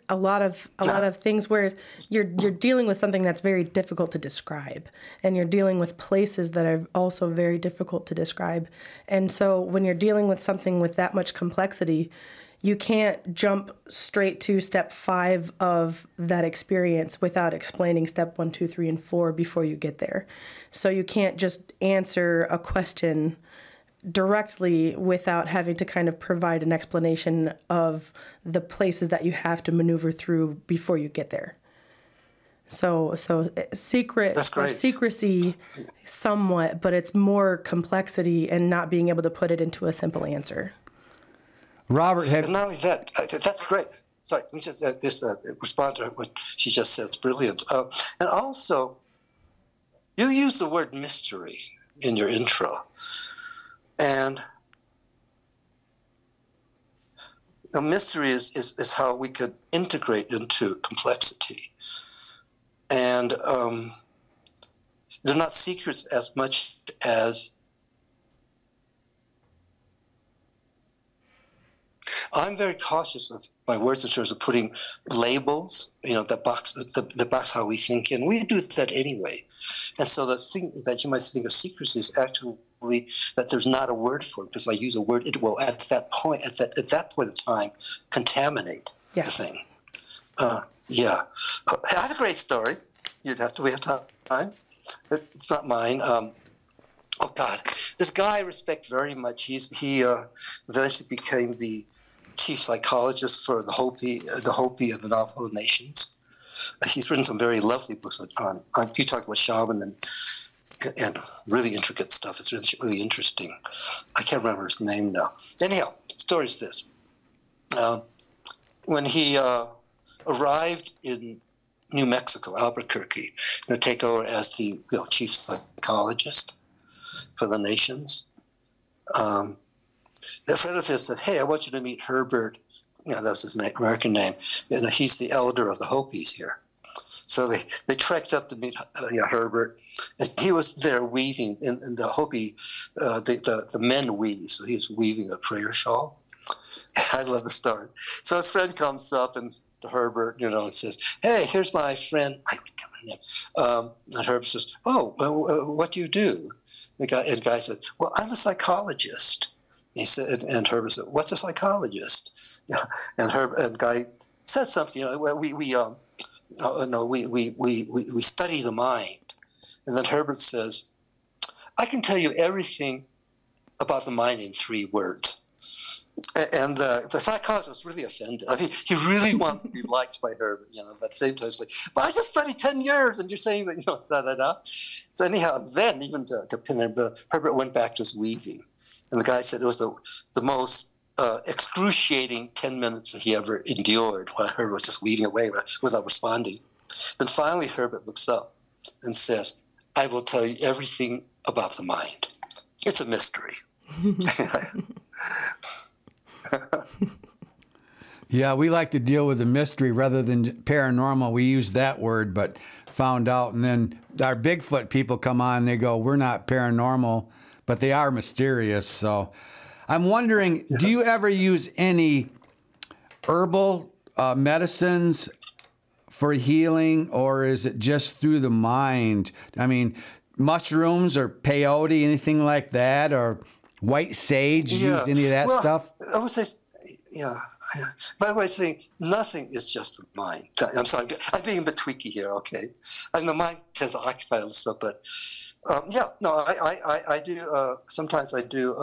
a lot of things where you're dealing with something that's very difficult to describe, and you're dealing with places that are also very difficult to describe. And so when you're dealing with something with that much complexity, you can't jump straight to step 5 of that experience without explaining step 1, 2, 3, and 4 before you get there. So you can't just answer a question directly without having to kind of provide an explanation of the places that you have to maneuver through before you get there. So secrecy somewhat, but it's more complexity and not being able to put it into a simple answer. Robert, and not only that, that's great. Sorry, let me just respond to what she just said. It's brilliant. And also, you use the word mystery in your intro. And the mystery is how we could integrate into complexity. And they're not secrets as much as I'm very cautious of my words in terms of putting labels, that box how we think, and we do that anyway. And so the thing that you might think of secrecy is actually that there's not a word for it, because I use a word, it will at that point in time contaminate the thing. Yeah. I have a great story. You'd have to wait time. It's not mine. Oh God, this guy I respect very much. He eventually became the chief psychologist for the Hopi and the Navajo nations. He's written some very lovely books on you talk about shaman and really intricate stuff. It's really interesting. I can't remember his name now. Anyhow, the story is this: when he arrived in New Mexico, Albuquerque, to take over as the chief psychologist for the nations. A friend of his said, "Hey, I want you to meet Herbert." That was his American name. He's the elder of the Hopis here. So they trekked up to meet Herbert, and he was there weaving in the Hopi. The men weave, so he was weaving a prayer shawl. I love the story. So his friend comes up and to Herbert, and says, "Hey, here's my friend." I can't remember his name. And Herbert says, "Oh, what do you do?" The guy said, "Well, I'm a psychologist." He said, and Herbert said, "What's a psychologist?" Yeah, and guy said something. We study the mind. And then Herbert says, "I can tell you everything about the mind in 3 words." And the psychologist was really offended. I mean, he really wanted to be liked by Herbert, that same time. It's like, "But I just studied 10 years, and you're saying that, da-da-da." So anyhow, then even to pin it, Herbert went back to his weaving. And the guy said it was the most excruciating 10 minutes that he ever endured while Herbert was just weaving away without responding. Then finally Herbert looks up and says, "I will tell you everything about the mind. It's a mystery." Yeah, we like to deal with the mystery rather than paranormal. We use that word, but found out. And then our Bigfoot people come on, they go, "We're not paranormal, but they are mysterious." So I'm wondering, do you ever use any herbal medicines for healing, or is it just through the mind? I mean, mushrooms or peyote, anything like that, or white sage, use any of that stuff? I would say, by the way, saying nothing is just the mind. I'm sorry, I'm being a bit tweaky here, okay? And the mind tends to occupy all this stuff, but I do, sometimes I do,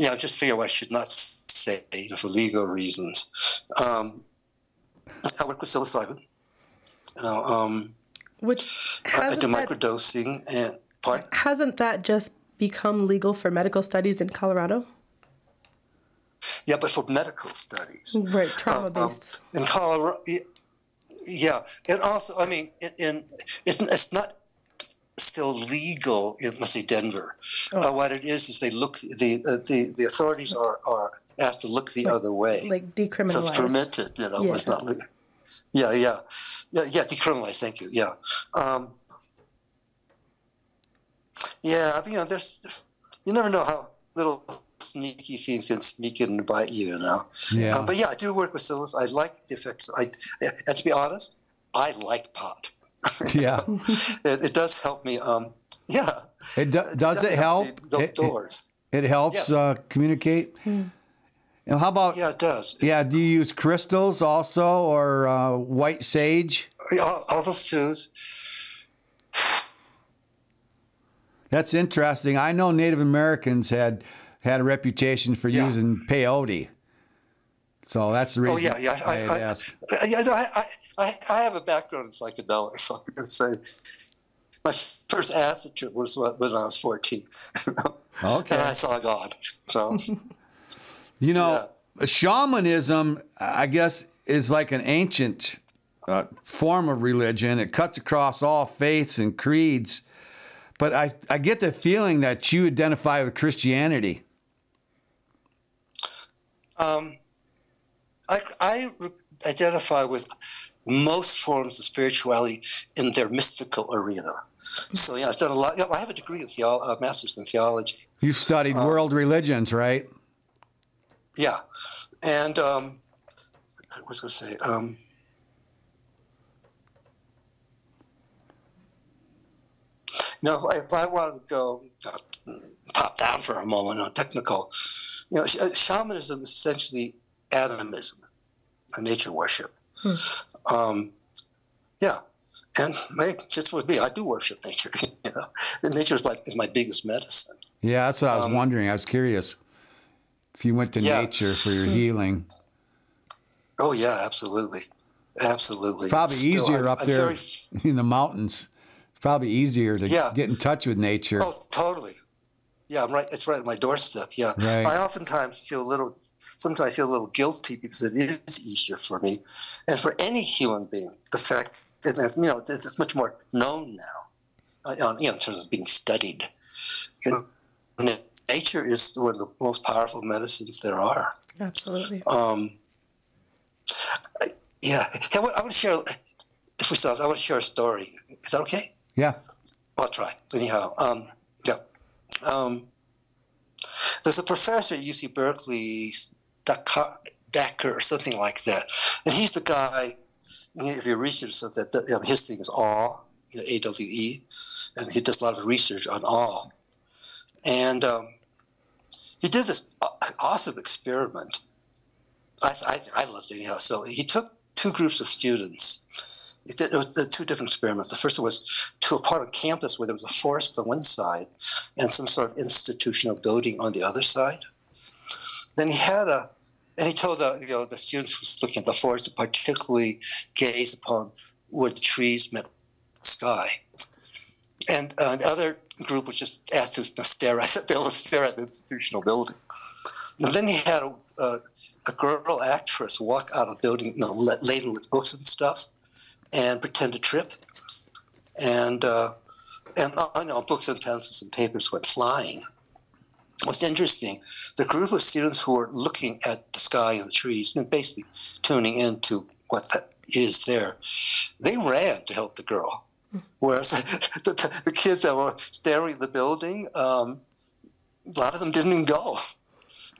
I'm just figuring what I should not say for legal reasons. I work with psilocybin. Which I do microdosing and hasn't that just become legal for medical studies in Colorado? Yeah, but for medical studies, right? Trauma based in Colorado. Yeah, and also, I mean, it's not still legal in, let's say, Denver. What it is they look the authorities are asked to look the other way, like decriminalized. So it's permitted, it's not legal. Yeah, decriminalized. Thank you. Yeah. I mean, you never know how little sneaky things can sneak in and bite you, Yeah. But I do work with psilocybin. I like the effects. And to be honest, I like pot. Yeah. It does help me. Yeah. Does it help? Those doors. It helps communicate. How about? Yeah, it does. Yeah. Do you use crystals also, or white sage? All those too. That's interesting. I know Native Americans had a reputation for using peyote. So that's the reason I asked. I have a background in psychedelics, so I'm going to say my first acid trip was when I was 14. Okay. And I saw God. So, shamanism, I guess, is like an ancient form of religion. It cuts across all faiths and creeds. But I get the feeling that you identify with Christianity. I identify with most forms of spirituality in their mystical arena. So yeah, I've done a lot. Yeah, I have a degree in master's in theology. You've studied world religions, right? Yeah, and I was going to say, if I wanted to go top down for a moment on technical, shamanism is essentially animism, nature worship. Yeah, and just for me, I do worship nature. Nature is my biggest medicine. Yeah, that's what I was wondering. I was curious if you went to nature for your healing. Oh yeah, absolutely, absolutely. Probably easier up there in the mountains. It's probably easier to get in touch with nature. Oh, totally. Yeah, I'm right. It's right at my doorstep. Yeah, right. I oftentimes feel sometimes I feel a little guilty because it is easier for me, and for any human being. The fact that it's much more known now, in terms of being studied. Nature is one of the most powerful medicines there are. Absolutely. Yeah, I want to share. If we start, I want to share a story. Is that okay? Yeah. I'll try. Anyhow, there's a professor at UC Berkeley, Dacker or something like that, and he's the guy. If you research stuff, that his thing is awe, AWE, and he does a lot of research on awe. And he did this awesome experiment. I loved it anyhow. So he took two groups of students. It was two different experiments. The first one was to a part of campus where there was a forest on one side and some sort of institutional building on the other side. Then he told the students who was looking at the forest to particularly gaze upon where the trees met the sky. And the other group was just asked to stare at the institutional building. And then he had a girl actress walk out of the building, laden with books and stuff, and pretend to trip. And books and pencils and papers went flying. What's interesting, the group of students who were looking at the sky and the trees and basically tuning into what that is there, they ran to help the girl. Whereas the kids that were staring at the building, a lot of them didn't even go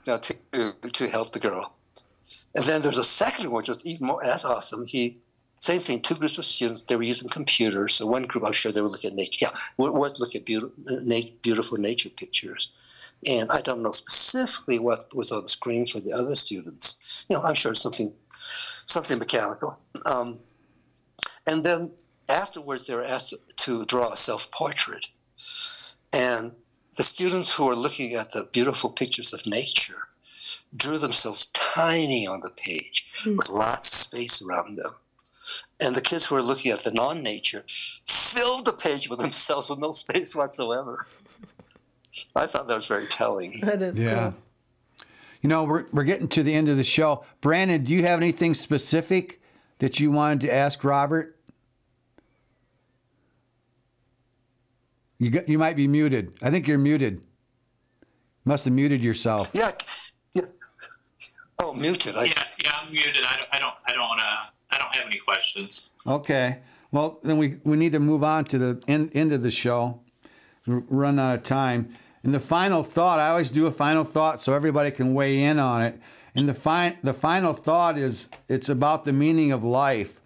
to help the girl. And then there's a second one, which was even more as awesome. Same thing, two groups of students, they were using computers. So one group, I'm sure they were looking at nature. Yeah, was looking at beautiful nature pictures. And I don't know specifically what was on the screen for the other students. I'm sure something mechanical. And then afterwards, they were asked to draw a self-portrait. And the students who were looking at the beautiful pictures of nature drew themselves tiny on the page with lots of space around them. And the kids who were looking at the non-nature filled the page with themselves with no space whatsoever. I thought that was very telling. That is cool. We're getting to the end of the show. Brandon, do you have anything specific that you wanted to ask Robert? You might be muted. I think you're muted. Must have muted yourself. Yeah. Oh, muted. Yeah, I'm muted. I don't have any questions. Okay. Well, then we need to move on to the end of the show. We're running out of time. And the final thought, I always do a final thought so everybody can weigh in on it. And the final thought is it's about the meaning of life.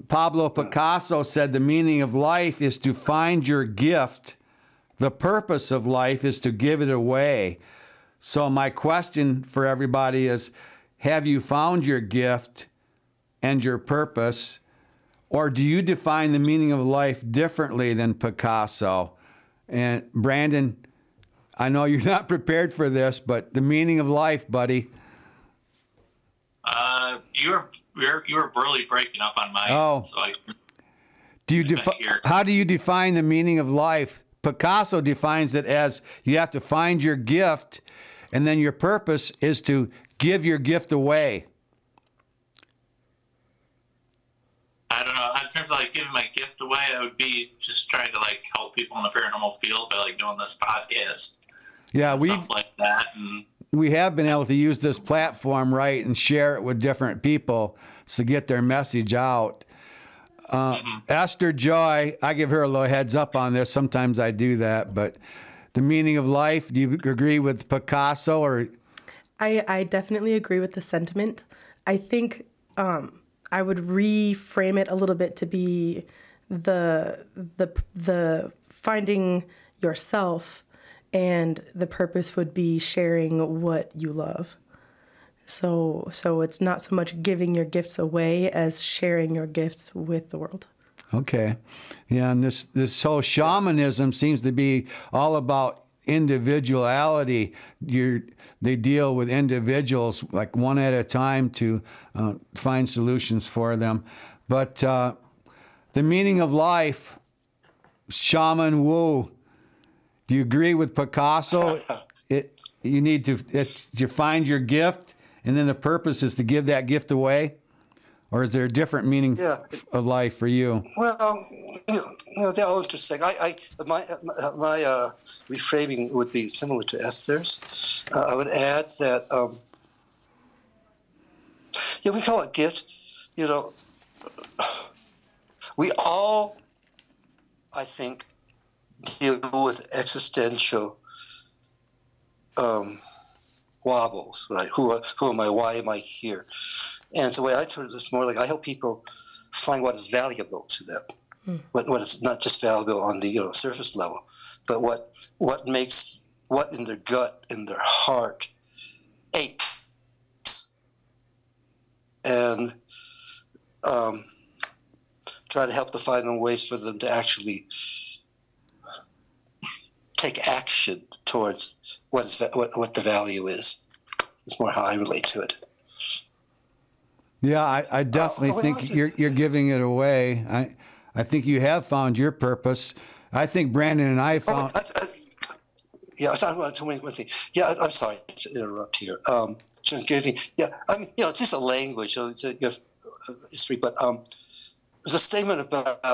Pablo Picasso said the meaning of life is to find your gift. The purpose of life is to give it away. So my question for everybody is, have you found your gift and your purpose? Or do you define the meaning of life differently than Picasso? And Brandon, I know you're not prepared for this, but the meaning of life, buddy. You were really breaking up on my end, so I how do you define the meaning of life? Picasso defines it as you have to find your gift, and then your purpose is to give your gift away. I don't know. In terms of giving my gift away, I would be just trying to help people in the paranormal field by doing this podcast. Yeah, stuff like that. And we have been able to use this platform, right, and share it with different people. to get their message out. Esther Joy, I give her a little heads up on this. Sometimes I do that, but the meaning of life, do you agree with Picasso? Or I definitely agree with the sentiment. I think I would reframe it a little bit to be the finding yourself, and the purpose would be sharing what you love. So it's not so much giving your gifts away as sharing your gifts with the world. Okay. Yeah, and this whole shamanism seems to be all about individuality. They deal with individuals like one at a time to find solutions for them. But the meaning of life, Shaman Wu, do you agree with Picasso? You find your gift, and then the purpose is to give that gift away? Or is there a different meaning of life for you? Well, they're all interesting. My reframing would be similar to Esther's. I would add that, we call it gift. We all, I think, deal with existential wobbles, right? Who am I? Why am I here? And so the way I turn this more like I help people find what is valuable to them, what is not just valuable on the surface level, but what makes what in their gut, in their heart, aches, and try to help to find them ways for them to actually take action towards what the value is. It's more how I relate to it. Yeah, I definitely think you're giving it away. I think you have found your purpose. I think Brandon and I found. One thing. Yeah, I'm sorry to interrupt here. It's just a language, so it's a history. But there's a statement about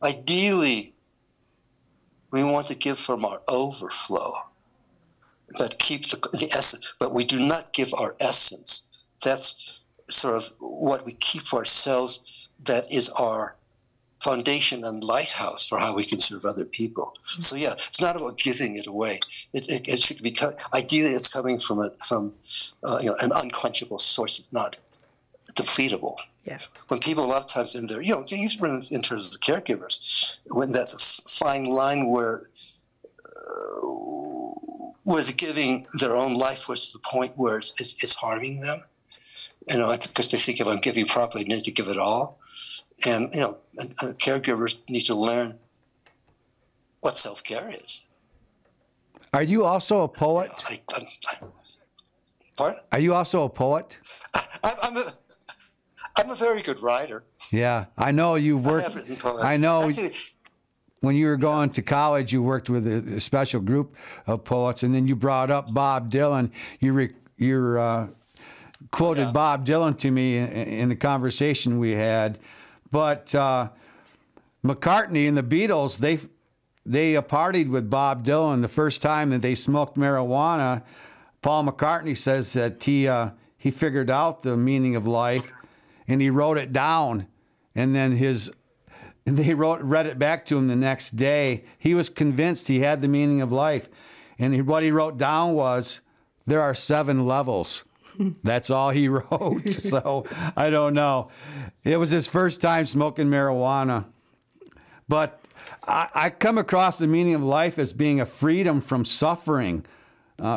ideally, we want to give from our overflow, but keep the essence. But we do not give our essence. That's sort of what we keep for ourselves. That is our foundation and lighthouse for how we can serve other people. So it's not about giving it away. It should be ideally it's coming from an unquenchable source. It's not depletable. Yeah. When people a lot of times in there, even in terms of the caregivers, when that's a fine line where they're giving their own life force to the point where it's harming them, because they think if I'm giving properly, I need to give it all. And, caregivers need to learn what self-care is. Are you also a poet? Pardon? Are you also a poet? I'm a very good writer. Yeah, I know you worked. I have written poems. I know. Actually, when you were going to college, you worked with a special group of poets, and then you brought up Bob Dylan. You quoted Bob Dylan to me in the conversation we had. But McCartney and the Beatles, they partied with Bob Dylan the first time that they smoked marijuana. Paul McCartney says that he figured out the meaning of life, and he wrote it down, and then they read it back to him the next day. He was convinced he had the meaning of life, and what he wrote down was, there are 7 levels. That's all he wrote. So I don't know. It was his first time smoking marijuana. But I come across the meaning of life as being a freedom from suffering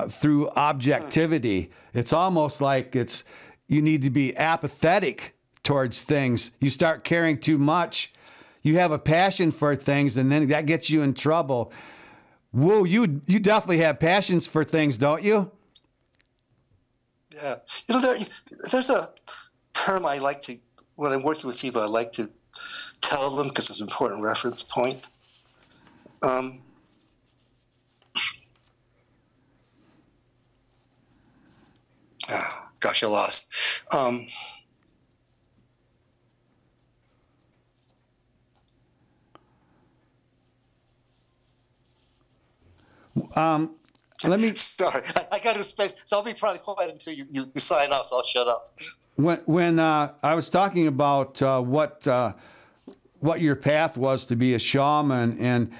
through objectivity. It's almost like you need to be apathetic towards things. You start caring too much. You have a passion for things, and then that gets you in trouble. Whoa, you definitely have passions for things, don't you? Yeah. There's a term I like to, when I'm working with people, I like to tell them because it's an important reference point. Gosh, I lost. let me. Sorry, I got to space, so I'll be probably quiet until you sign off. So I'll shut up. When I was talking about what your path was to be a shaman, and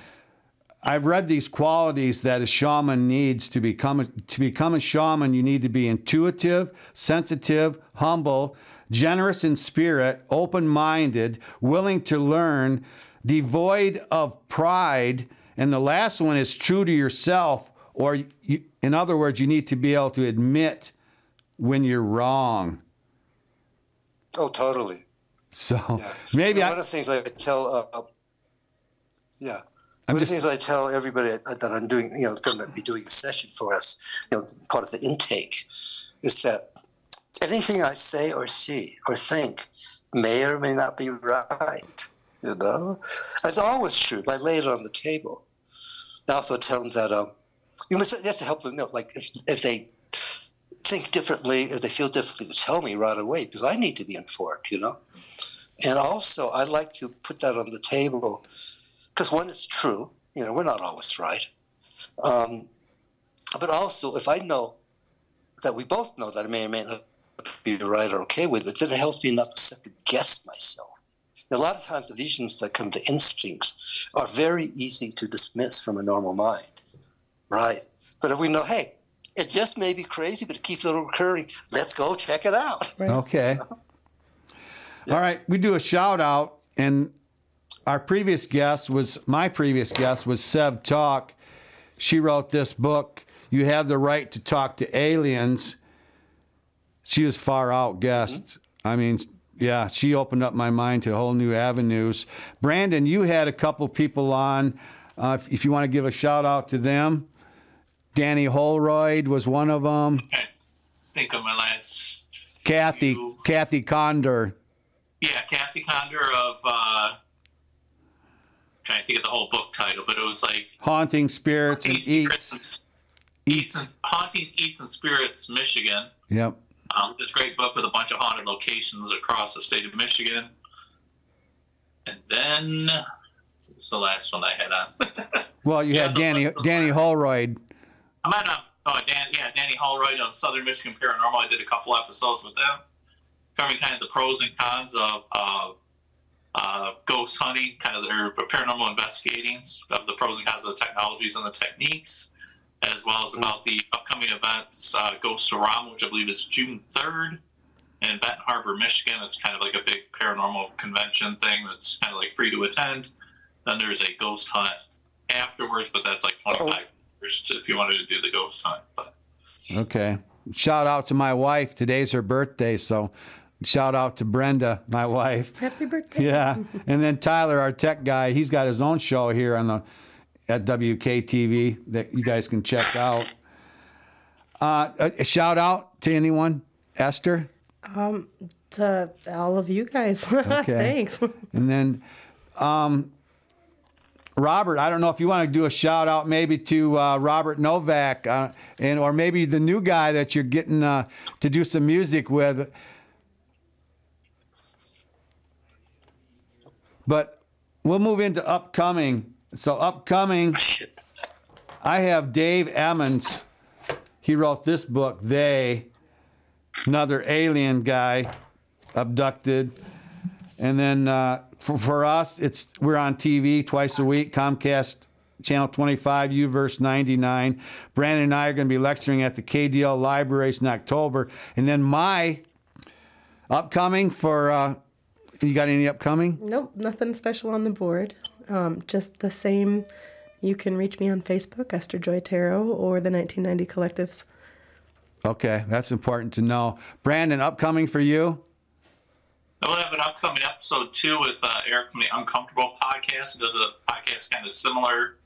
I've read these qualities that a shaman needs to become a shaman. You need to be intuitive, sensitive, humble, generous in spirit, open-minded, willing to learn, devoid of pride, and the last one is true to yourself, or in other words, you need to be able to admit when you're wrong. Oh, totally. So Yeah. maybe one of the things I tell, one of the things I tell everybody that I'm doing, going to be doing a session for us, part of the intake, is that anything I say or see or think may or may not be right. It's always true. I lay it on the table. I also tell them that just to help them know, like if they think differently, if they feel differently, to tell me right away, because I need to be informed, And also, I like to put that on the table, because one, it's true. We're not always right. But also, if I know that we both know that I may or may not be right or okay with it, then it helps me not to second guess myself. A lot of times the visions that come to instincts are very easy to dismiss from a normal mind, right? But if we know, hey, it just may be crazy, but it keeps on recurring, let's go check it out. Right. Okay. Yeah. All right, we do a shout out, and my previous guest was Sev Talk. She wrote this book, You Have the Right to Talk to Aliens. She was far out guest. Mm-hmm. I mean, yeah, she opened up my mind to whole new avenues. Brandon, you had a couple people on. If you want to give a shout out to them. Danny Holroyd was one of them. I think of my last. Kathy Condor. Yeah, Kathy Condor of. Trying to think of the whole book title, but it was like Haunting Spirits and Eats. Haunting Eats and Spirits, Michigan. Yep. This great book with a bunch of haunted locations across the state of Michigan. And then, what's the last one I had on? Well, you had Danny Holroyd. I'm at Danny Holroyd on Southern Michigan Paranormal. I did a couple episodes with them, covering kind of the pros and cons of ghost hunting, kind of their paranormal investigatings of the pros and cons of the technologies and the techniques, as well as about the upcoming events, Ghost-orama, which I believe is June 3rd in Benton Harbor, Michigan. It's kind of like a big paranormal convention thing that's kind of like free to attend. Then there's a ghost hunt afterwards, but that's like $25 if you wanted to do the ghost hunt. But. Okay. Shout out to my wife. Today's her birthday, so shout out to Brenda, my wife. Happy birthday. Yeah. And then Tyler, our tech guy, he's got his own show here at WKTV that you guys can check out. A shout out to anyone? Esther? To all of you guys. Okay. Thanks. And then Robert, I don't know if you want to do a shout out maybe to Robert Novak or maybe the new guy that you're getting to do some music with. But we'll move into upcoming. So upcoming, I have Dave Emmons. He wrote this book, another alien guy abducted. And then for us, we're on TV twice a week, Comcast Channel 25, UVerse 99. Brandon and I are going to be lecturing at the KDL Libraries in October. And then my upcoming you got any upcoming? Nope, nothing special on the board. Just the same. You can reach me on Facebook, Esther Joy Tarot, or the 1990 Collectives. Okay, that's important to know. Brandon, upcoming for you? We'll have an upcoming episode 2 with Eric from the Uncomfortable podcast. He does a podcast kind of similar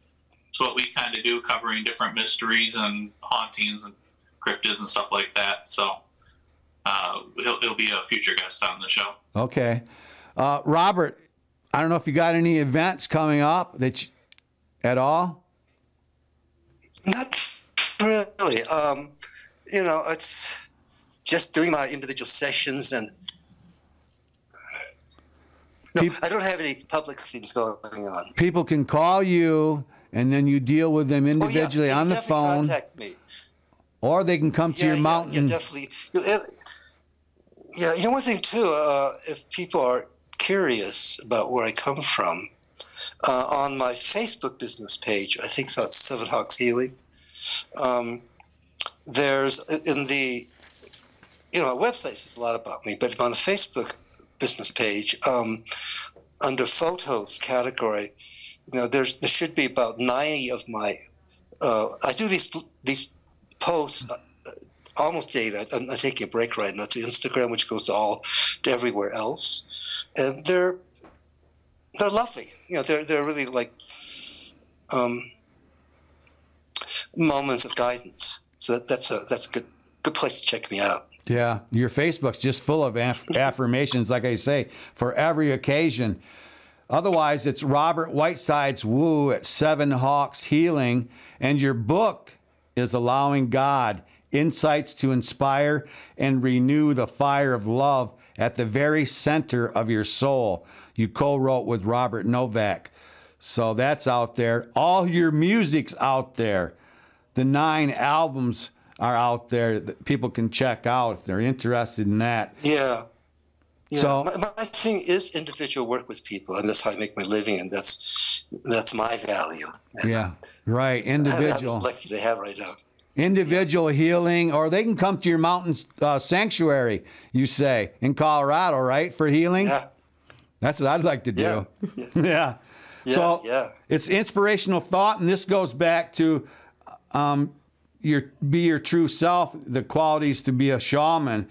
to what we kind of do, covering different mysteries and hauntings and cryptids and stuff like that. So he'll be a future guest on the show. Okay. Robert, I don't know if you got any events coming up at all? Not really. It's just doing my individual sessions and I don't have any public things going on. People can call you and then you deal with them individually they on the definitely phone, contact me. or they can come to your mountain. Yeah, definitely. Yeah, one thing too, if people are curious about where I come from, on my Facebook business page, I think so, it's Seven Hawks Healing. There's in the, website says a lot about me, but on the Facebook business page, under photos category, there should be about 90 of my. I do these posts almost daily. I'm taking a break right now to Instagram, which goes to everywhere else, and they're lovely. They're really like moments of guidance. So that's a good place to check me out. Yeah, your Facebook's just full of affirmations, like I say, for every occasion. Otherwise, it's Robert Whiteside's Woo at Seven Hawks Healing, and your book is Allowing God, Insights to Inspire and Renew the Fire of Love at the Very Center of Your Soul. You co-wrote with Robert Novak. So that's out there. All your music's out there. The 9 albums are out there that people can check out if they're interested in that. Yeah. So my thing is individual work with people, and that's how I make my living, and that's my value. And yeah, right. Individual. I'm lucky to have right now. Individual healing, or they can come to your mountain sanctuary, you say, in Colorado, right, for healing? Yeah. That's what I'd like to do. Yeah. Yeah. So it's inspirational thought, and this goes back to be your true self, the qualities to be a shaman.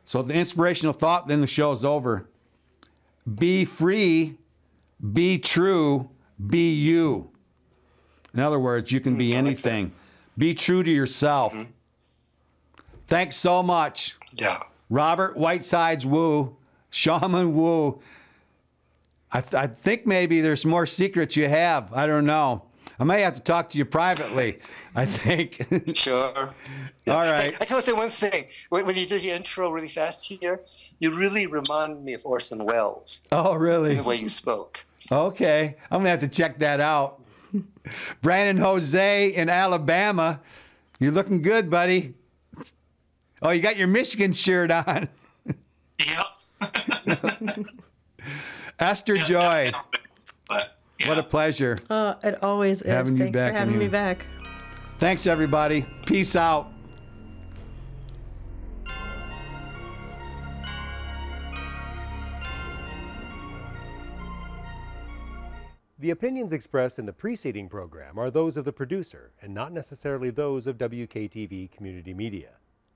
So the inspirational thought, then the show's over. Be free, be true, be you. In other words, you can be anything. Be true to yourself. Mm-hmm. Thanks so much. Yeah. Robert Whiteside's Woo, Shaman Woo. I think maybe there's more secrets you have. I don't know. I may have to talk to you privately, I think. Sure. Yeah. All right. I just want to say one thing. When you did your intro really fast here, you really reminded me of Orson Welles. Oh, really? In the way you spoke. Okay. I'm going to have to check that out. Brandon Jose in Alabama. You're looking good, buddy. Oh, you got your Michigan shirt on. Yep. Esther Joy. But, yeah. What a pleasure. It always is. Having you Thanks back for having in me here. back. Thanks, everybody. Peace out. The opinions expressed in the preceding program are those of the producer and not necessarily those of WKTV Community Media.